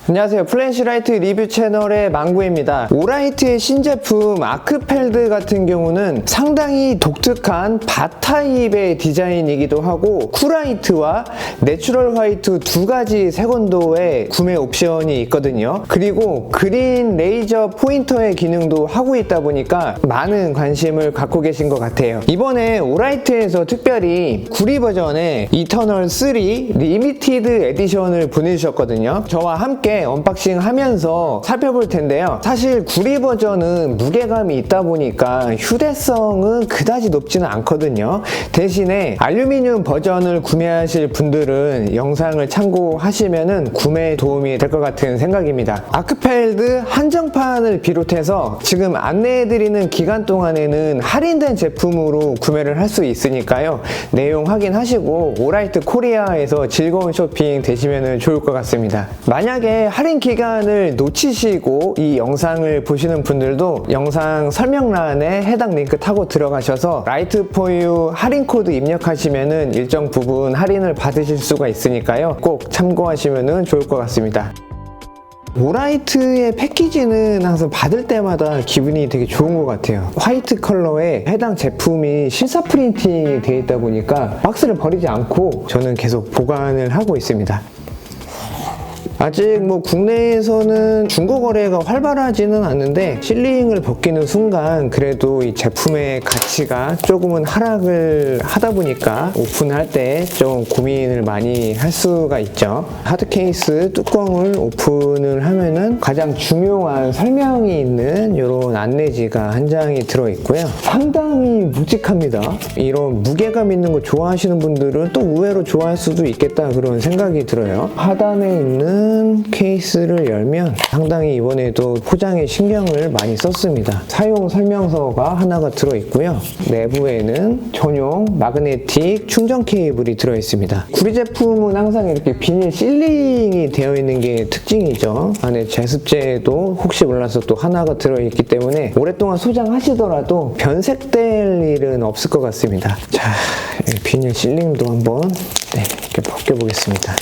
안녕하세요. 플래시라이트 리뷰 채널의 망구입니다. 오라이트의 신제품 아크펠드 같은 경우는 상당히 독특한 밭타입의 디자인이기도 하고 쿨라이트와 내추럴 화이트 두 가지 색온도의 구매 옵션이 있거든요. 그리고 그린 레이저 포인터의 기능도 하고 있다 보니까 많은 관심을 갖고 계신 것 같아요. 이번에 오라이트에서 특별히 구리 버전의 이터널 3 리미티드 에디션을 보내주셨거든요. 저와 함께 언박싱 하면서 살펴볼 텐데요. 사실 구리 버전은 무게감이 있다 보니까 휴대성은 그다지 높지는 않거든요. 대신에 알루미늄 버전을 구매하실 분들은 영상을 참고하시면 구매에 도움이 될 것 같은 생각입니다. 아크펠드 한정판을 비롯해서 지금 안내해드리는 기간 동안에는 할인된 제품으로 구매를 할 수 있으니까요. 내용 확인하시고 오라이트 코리아에서 즐거운 쇼핑 되시면 좋을 것 같습니다. 만약에 할인 기간을 놓치시고 이 영상을 보시는 분들도 영상 설명란에 해당 링크 타고 들어가셔서 라이트4유 할인 코드 입력하시면 일정 부분 할인을 받으실 수가 있으니까요. 꼭 참고하시면 좋을 것 같습니다. 오라이트의 패키지는 항상 받을 때마다 기분이 되게 좋은 것 같아요. 화이트 컬러에 해당 제품이 실사 프린팅이 되어 있다 보니까 박스를 버리지 않고 저는 계속 보관을 하고 있습니다. 아직 국내에서는 중고 거래가 활발하지는 않는데 실링을 벗기는 순간 그래도 이 제품의 가치가 조금은 하락을 하다 보니까 오픈할 때 좀 고민을 많이 할 수가 있죠. 하드 케이스 뚜껑을 오픈을 하면은 가장 중요한 설명이 있는 이런 안내지가 한 장이 들어있고요. 상당히 묵직합니다. 이런 무게감 있는 거 좋아하시는 분들은 또 의외로 좋아할 수도 있겠다 그런 생각이 들어요. 하단에 있는 케이스를 열면 상당히 이번에도 포장에 신경을 많이 썼습니다. 사용 설명서가 하나가 들어있고요. 내부에는 전용 마그네틱 충전 케이블이 들어있습니다. 구리 제품은 항상 이렇게 비닐 실링이 되어 있는 게 특징이죠. 안에 제습제도 혹시 몰라서 또 하나가 들어있기 때문에 오랫동안 소장하시더라도 변색될 일은 없을 것 같습니다. 자, 비닐 실링도 한번 이렇게 벗겨보겠습니다.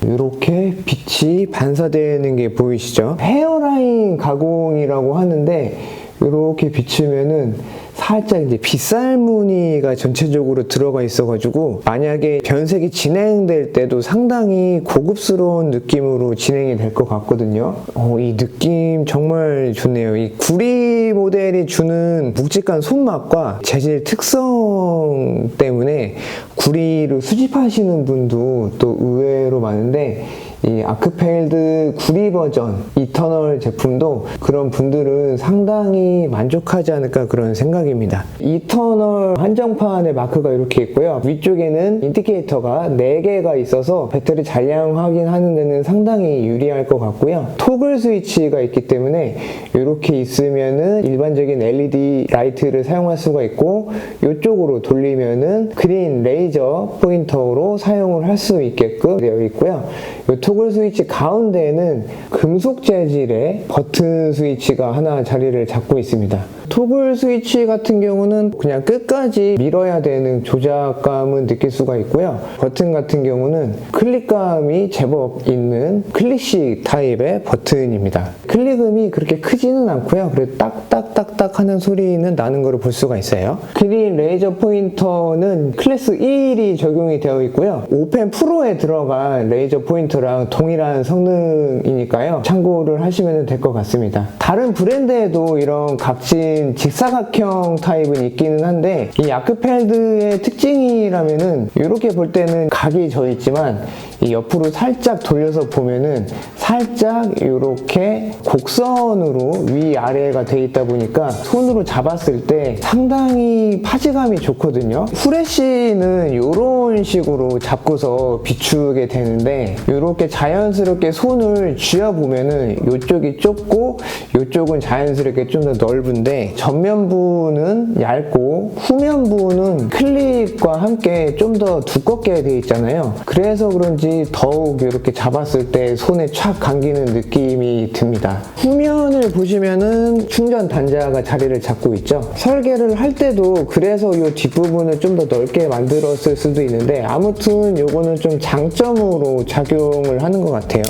이렇게 빛이 반사되는 게 보이시죠? 헤어라인 가공이라고 하는데 이렇게 비추면은 살짝 이제 빗살 무늬가 전체적으로 들어가 있어가지고 만약에 변색이 진행될 때도 상당히 고급스러운 느낌으로 진행이 될 것 같거든요. 이 느낌 정말 좋네요. 이 구리 모델이 주는 묵직한 손맛과 재질 특성 때문에 구리를 수집하시는 분도 또 의외로 많은데 이 아크펠드 구리 버전 이터널 제품도 그런 분들은 상당히 만족하지 않을까 그런 생각입니다. 이터널 한정판의 마크가 이렇게 있고요. 위쪽에는 인디케이터가 4개가 있어서 배터리 잔량 확인하는 데는 상당히 유리할 것 같고요. 토글 스위치가 있기 때문에 이렇게 있으면은 일반적인 LED 라이트를 사용할 수가 있고 이쪽으로 돌리면은 그린 레이저 포인터로 사용을 할 수 있게끔 되어 있고요. 토글 스위치 가운데에는 금속 재질의 버튼 스위치가 하나 자리를 잡고 있습니다. 토글 스위치 같은 경우는 그냥 끝까지 밀어야 되는 조작감은 느낄 수가 있고요. 버튼 같은 경우는 클릭감이 제법 있는 클릭식 타입의 버튼입니다. 클릭음이 그렇게 크지는 않고요. 그래도 딱딱딱딱 하는 소리는 나는 걸 볼 수가 있어요. 그린 레이저 포인터는 클래스 1이 적용이 되어 있고요. 오펜 프로에 들어간 레이저 포인터랑 동일한 성능이니까요. 참고를 하시면 될 것 같습니다. 다른 브랜드에도 이런 각진 직사각형 타입은 있기는 한데 이 아크펠드의 특징이라면은 이렇게 볼 때는 각이 져 있지만 이 옆으로 살짝 돌려서 보면은 살짝 이렇게 곡선으로 위아래가 돼 있다 보니까 손으로 잡았을 때 상당히 파지감이 좋거든요. 후레쉬는 이런 식으로 잡고서 비추게 되는데 이렇게 자연스럽게 손을 쥐어보면은 이쪽이 좁고 이쪽은 자연스럽게 좀 더 넓은데 전면부는 얇고 후면부는 클립과 함께 좀 더 두껍게 돼 있잖아요. 그래서 그런지 그런지 더욱 이렇게 잡았을 때 손에 촥 감기는 느낌이 듭니다. 후면을 보시면은 충전 단자가 자리를 잡고 있죠. 설계를 할 때도 그래서 이 뒷부분을 좀 더 넓게 만들었을 수도 있는데, 아무튼 요거는 좀 장점으로 작용을 하는 것 같아요.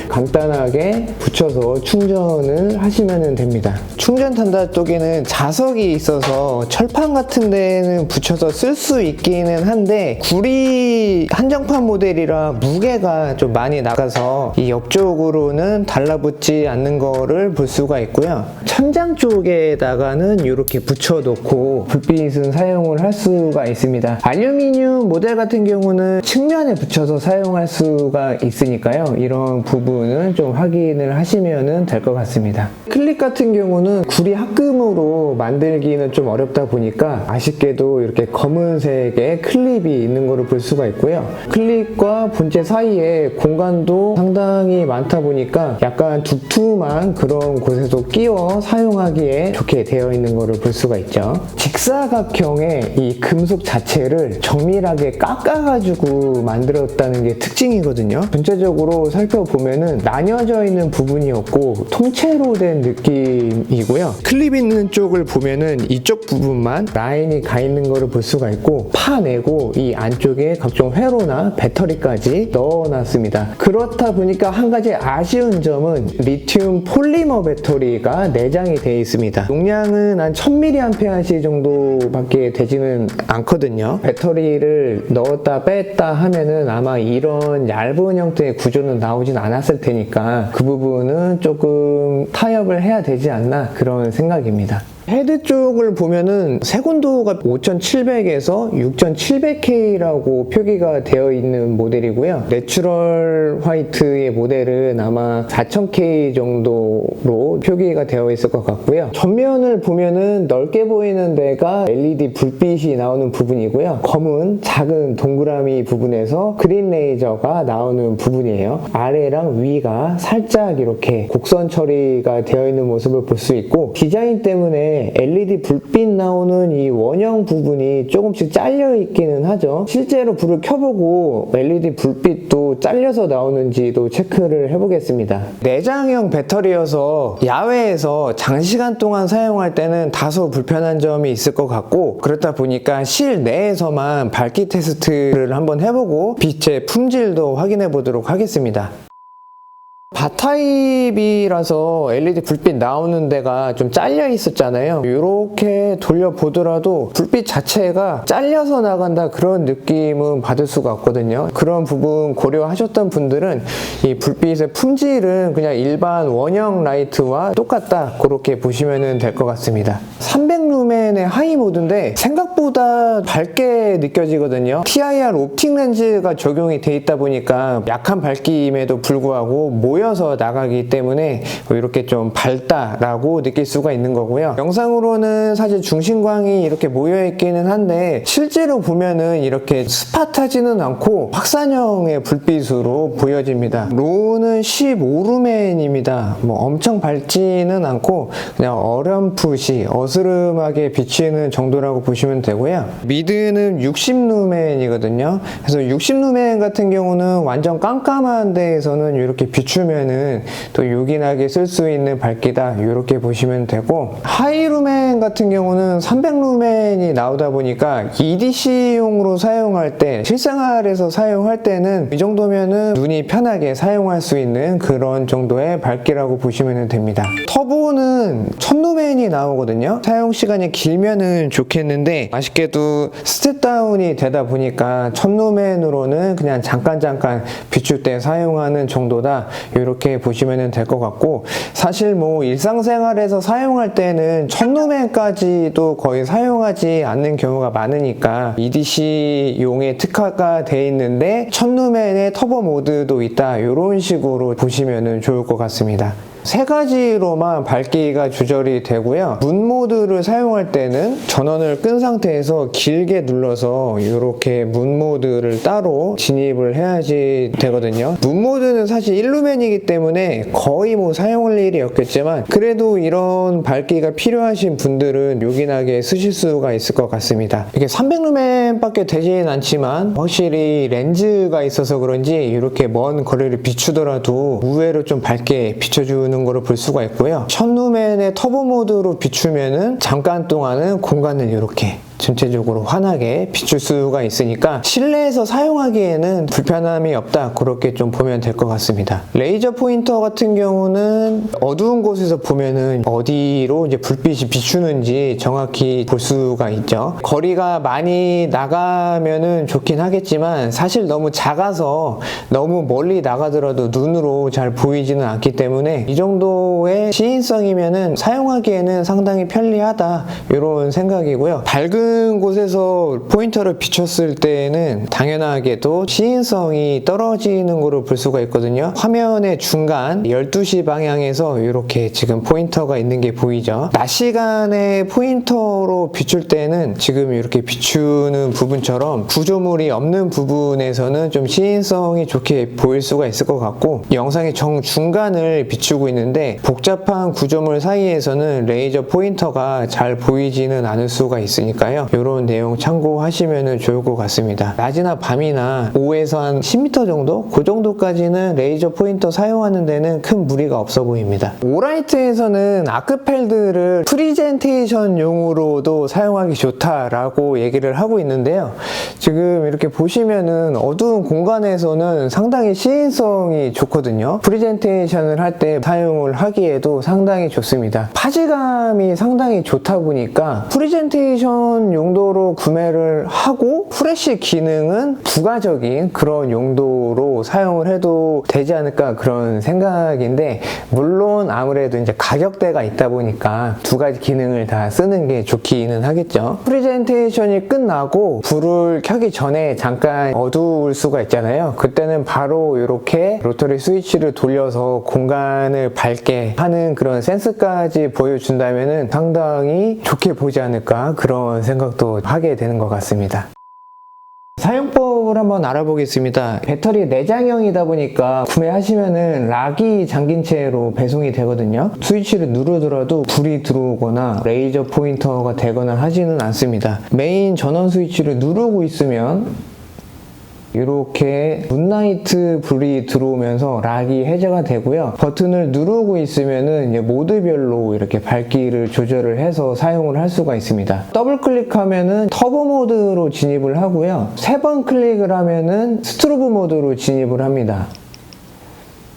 간단하게 붙여서 충전을 하시면 됩니다. 충전 단자 쪽에는 자석이 있어서 철판 같은 데는 붙여서 쓸 수 있기는 한데, 구리 한정판 모델이라 무게가 좀 많이 나가서 이 옆쪽으로는 달라붙지 않는 거를 볼 수가 있고요. 천장 쪽에다가는 이렇게 붙여놓고 불빛은 사용을 할 수가 있습니다. 알루미늄 모델 같은 경우는 측면에 붙여서 사용할 수가 있으니까요. 이런 부분은 좀 확인을 하시면 될 것 같습니다. 클립 같은 경우는 구리 합금으로 만들기는 좀 어렵다 보니까 아쉽게도 이렇게 검은색의 클립이 있는 거를 볼 수가 있고요. 클립과 본체 사이에 공간도 상당히 많다 보니까 약간 두툼한 그런 곳에도 끼워 사용하기에 좋게 되어 있는 거를 볼 수가 있죠. 직사각형의 이 금속 자체를 정밀하게 깎아가지고 만들었다는 게 특징이거든요. 전체적으로 살펴보면은 나뉘어져 있는 부분이 없고 통째로 된 느낌이고요. 클립 있는 쪽을 보면은 이쪽 부분만 라인이 가 있는 거를 볼 수가 있고, 파내고 이 안쪽에 각종 회로나 배터리까지 넣어놨습니다. 그렇다 보니까 한 가지 아쉬운 점은 리튬 폴리머 배터리가 내장이 되어 있습니다. 용량은 한 1000mAh 정도밖에 되지는 않거든요. 배터리를 넣었다 뺐다 하면은 아마 이런 얇은 형태의 구조는 나오진 않았을 테니까 그 부분은 조금 타협을 해야 되지 않나, 그런 생각입니다. 헤드 쪽을 보면은 색온도가 5700에서 6700K라고 표기가 되어 있는 모델이고요. 내추럴 화이트의 모델은 아마 4000K 정도로 표기가 되어 있을 것 같고요. 전면을 보면은 넓게 보이는 데가 LED 불빛이 나오는 부분이고요. 검은 작은 동그라미 부분에서 그린 레이저가 나오는 부분이에요. 아래랑 위가 살짝 이렇게 곡선 처리가 되어 있는 모습을 볼 수 있고, 디자인 때문에 LED 불빛 나오는 이 원형 부분이 조금씩 잘려 있기는 하죠. 실제로 불을 켜보고 LED 불빛도 잘려서 나오는지도 체크를 해보겠습니다. 내장형 배터리여서 야외에서 장시간 동안 사용할 때는 다소 불편한 점이 있을 것 같고, 그렇다 보니까 실내에서만 밝기 테스트를 한번 해보고 빛의 품질도 확인해 보도록 하겠습니다. 바타입이라서 LED 불빛 나오는 데가 좀 잘려 있었잖아요. 이렇게 돌려보더라도 불빛 자체가 잘려서 나간다, 그런 느낌은 받을 수가 없거든요. 그런 부분 고려하셨던 분들은 이 불빛의 품질은 그냥 일반 원형 라이트와 똑같다, 그렇게 보시면 될 것 같습니다. 300루멘의 하이 모드인데 생각보다 밝게 느껴지거든요. TIR 옵틱 렌즈가 적용이 돼 있다 보니까 약한 밝기임에도 불구하고 모여서 나가기 때문에 이렇게 좀 밝다라고 느낄 수가 있는 거고요. 영상으로는 사실 중심광이 이렇게 모여 있기는 한데 실제로 보면은 이렇게 스팟하지는 않고 확산형의 불빛으로 보여집니다. 로우는 15루멘입니다. 뭐 엄청 밝지는 않고 그냥 어렴풋이 어스름하게 비치는 정도라고 보시면 되고요. 미드는 60루멘이거든요. 그래서 60루멘 같은 경우는 완전 깜깜한 데에서는 이렇게 비추면은 또 요긴하게 쓸 수 있는 밝기다, 이렇게 보시면 되고, 하이루멘 같은 경우는 300루멘이 나오다 보니까 EDC용으로 사용할 때, 실생활에서 사용할 때는 이 정도면은 눈이 편하게 사용할 수 있는 그런 정도의 밝기라고 보시면 됩니다. 터보는 1000루멘이 나오거든요. 사용 시간이 길면은 좋겠는데 아쉽게도 스텝다운이 되다 보니까 1000루멘으로는 그냥 잠깐 비출 때 사용하는 정도다, 이렇게 보시면 될 것 같고, 사실 뭐 일상생활에서 사용할 때는 1000루멘까지도 거의 사용하지 않는 경우가 많으니까 EDC용에 특화가 돼 있는데 1000루멘의 터보 모드도 있다, 이런 식으로 보시면 좋을 것 같습니다. 세 가지로만 밝기가 조절이 되고요. 문 모드를 사용할 때는 전원을 끈 상태에서 길게 눌러서 이렇게 문 모드를 따로 진입을 해야지 되거든요. 문 모드는 사실 일루멘이기 때문에 거의 뭐 사용할 일이 없겠지만 그래도 이런 밝기가 필요하신 분들은 요긴하게 쓰실 수가 있을 것 같습니다. 이게 300루멘 밖에 되지는 않지만 확실히 렌즈가 있어서 그런지 이렇게 먼 거리를 비추더라도 의외로 좀 밝게 비춰주는 거를 볼 수가 있고요. 1000루멘의 터보 모드로 비추면은 잠깐 동안은 공간을 이렇게 전체적으로 환하게 비출 수가 있으니까 실내에서 사용하기에는 불편함이 없다, 그렇게 좀 보면 될 것 같습니다. 레이저 포인터 같은 경우는 어두운 곳에서 보면은 어디로 이제 불빛이 비추는지 정확히 볼 수가 있죠. 거리가 많이 나가면은 좋긴 하겠지만 사실 너무 작아서 너무 멀리 나가더라도 눈으로 잘 보이지는 않기 때문에 이 정도의 시인성이면은 사용하기에는 상당히 편리하다, 이런 생각이고요. 밝은 곳에서 포인터를 비췄을 때는 당연하게도 시인성이 떨어지는 거로 볼 수가 있거든요. 화면의 중간 12시 방향에서 이렇게 지금 포인터가 있는 게 보이죠. 낮 시간에 포인터로 비출 때는 지금 이렇게 비추는 부분처럼 구조물이 없는 부분에서는 좀 시인성이 좋게 보일 수가 있을 것 같고, 영상의 정중간을 비추고 있는데 복잡한 구조물 사이에서는 레이저 포인터가 잘 보이지는 않을 수가 있으니까요. 이런 내용 참고하시면 좋을 것 같습니다. 낮이나 밤이나 5에서 한 10m 정도? 그 정도까지는 레이저 포인터 사용하는 데는 큰 무리가 없어 보입니다. 오라이트에서는 아크펠드를 프리젠테이션용으로도 사용하기 좋다라고 얘기를 하고 있는데요. 지금 이렇게 보시면은 어두운 공간에서는 상당히 시인성이 좋거든요. 프리젠테이션을 할 때 사용을 하기에도 상당히 좋습니다. 파지감이 상당히 좋다 보니까 프리젠테이션 용도로 구매를 하고 프레쉬 기능은 부가적인 그런 용도로 사용을 해도 되지 않을까, 그런 생각인데, 물론 아무래도 이제 가격대가 있다 보니까 두 가지 기능을 다 쓰는 게 좋기는 하겠죠. 프리젠테이션이 끝나고 불을 켜기 전에 잠깐 어두울 수가 있잖아요. 그때는 바로 이렇게 로터리 스위치를 돌려서 공간을 밝게 하는 그런 센스까지 보여준다면 상당히 좋게 보지 않을까, 그런 생각도 하게 되는 것 같습니다. 사용법을 한번 알아보겠습니다. 배터리 내장형이다 보니까 구매하시면은 락이 잠긴 채로 배송이 되거든요. 스위치를 누르더라도 불이 들어오거나 레이저 포인터가 되거나 하지는 않습니다. 메인 전원 스위치를 누르고 있으면 이렇게 문나이트 불이 들어오면서 락이 해제가 되고요. 버튼을 누르고 있으면은 이제 모드별로 이렇게 밝기를 조절을 해서 사용을 할 수가 있습니다. 더블 클릭하면은 터보 모드로 진입을 하고요. 3번 클릭을 하면은 스트로브 모드로 진입을 합니다.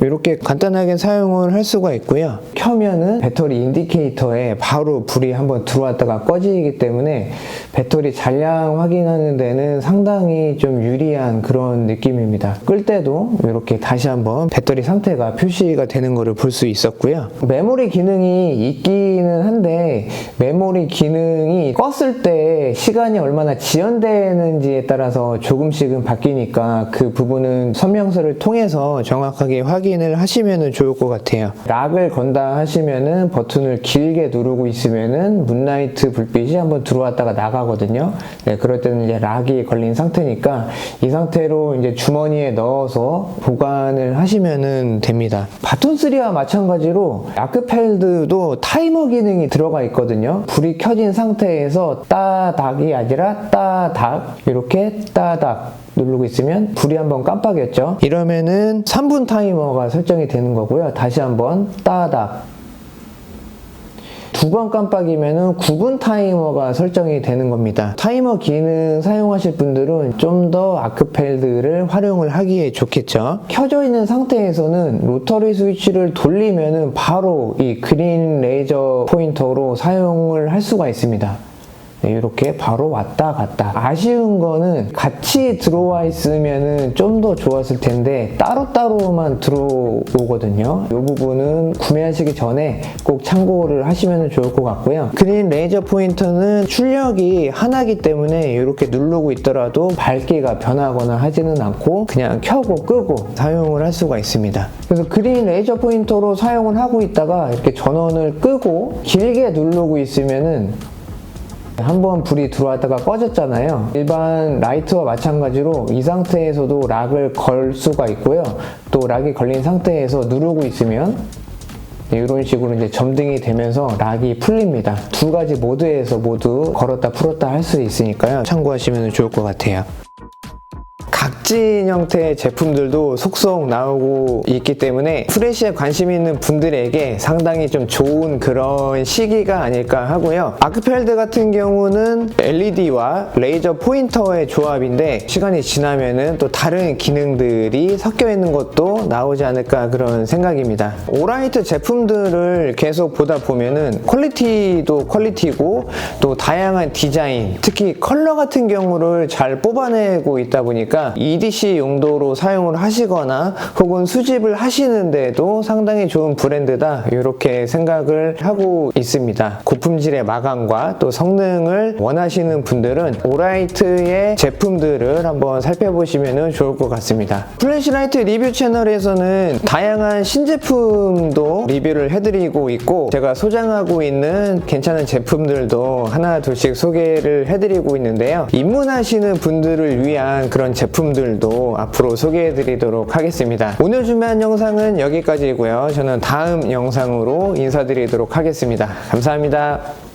이렇게 간단하게 사용을 할 수가 있고요. 켜면은 배터리 인디케이터에 바로 불이 한번 들어왔다가 꺼지기 때문에 배터리 잔량 확인하는 데는 상당히 좀 유리한 그런 느낌입니다. 끌 때도 이렇게 다시 한번 배터리 상태가 표시가 되는 것을 볼 수 있었고요. 메모리 기능이 있기는 한데 메모리 기능이 껐을 때 시간이 얼마나 지연되는지에 따라서 조금씩은 바뀌니까 그 부분은 설명서를 통해서 정확하게 확인을 하시면 좋을 것 같아요. 락을 건다 하시면은 버튼을 길게 누르고 있으면은 문라이트 불빛이 한번 들어왔다가 나가거든요. 네, 그럴 때는 이제 락이 걸린 상태니까 이 상태로 이제 주머니에 넣어서 보관을 하시면 됩니다. 바톤3와 마찬가지로 아크펠드도 타이머 기능이 들어가 있거든요. 불이 켜진 상태에서 따닥이 아니라 따닥, 이렇게 따닥 누르고 있으면 불이 한번 깜빡였죠. 이러면은 3분 타이머가 설정이 되는 거고요. 다시 한번 따닥, 2번 깜빡이면은 9분 타이머가 설정이 되는 겁니다. 타이머 기능 사용하실 분들은 좀 더 아크펠드를 활용을 하기에 좋겠죠. 켜져 있는 상태에서는 로터리 스위치를 돌리면은 바로 이 그린 레이저 포인터로 사용을 할 수가 있습니다. 이렇게 바로 왔다 갔다. 아쉬운 거는 같이 들어와 있으면은 좀 더 좋았을 텐데 따로따로만 들어오거든요. 이 부분은 구매하시기 전에 꼭 참고를 하시면 좋을 것 같고요. 그린 레이저 포인터는 출력이 하나기 때문에 이렇게 누르고 있더라도 밝기가 변하거나 하지는 않고 그냥 켜고 끄고 사용을 할 수가 있습니다. 그래서 그린 레이저 포인터로 사용을 하고 있다가 이렇게 전원을 끄고 길게 누르고 있으면은 한번 불이 들어왔다가 꺼졌잖아요. 일반 라이트와 마찬가지로 이 상태에서도 락을 걸 수가 있고요. 또 락이 걸린 상태에서 누르고 있으면 이런 식으로 이제 점등이 되면서 락이 풀립니다. 두 가지 모드에서 모두 걸었다 풀었다 할 수 있으니까요. 참고하시면 좋을 것 같아요. 각진 형태의 제품들도 속속 나오고 있기 때문에 프레쉬에 관심 있는 분들에게 상당히 좀 좋은 그런 시기가 아닐까 하고요. 아크펠드 같은 경우는 LED와 레이저 포인터의 조합인데 시간이 지나면은 또 다른 기능들이 섞여 있는 것도 나오지 않을까 그런 생각입니다. 오라이트 제품들을 계속 보다 보면은 퀄리티도 퀄리티고 또 다양한 디자인, 특히 컬러 같은 경우를 잘 뽑아내고 있다 보니까 EDC 용도로 사용을 하시거나 혹은 수집을 하시는데도 상당히 좋은 브랜드다 이렇게 생각을 하고 있습니다. 고품질의 마감과 또 성능을 원하시는 분들은 오라이트의 제품들을 한번 살펴보시면 좋을 것 같습니다. 플래시라이트 리뷰 채널에서는 다양한 신제품도 리뷰를 해드리고 있고 제가 소장하고 있는 괜찮은 제품들도 하나 둘씩 소개를 해드리고 있는데요. 입문하시는 분들을 위한 그런 제품들도 앞으로 소개해 드리도록 하겠습니다. 오늘 준비한 영상은 여기까지이고요. 저는 다음 영상으로 인사드리도록 하겠습니다. 감사합니다.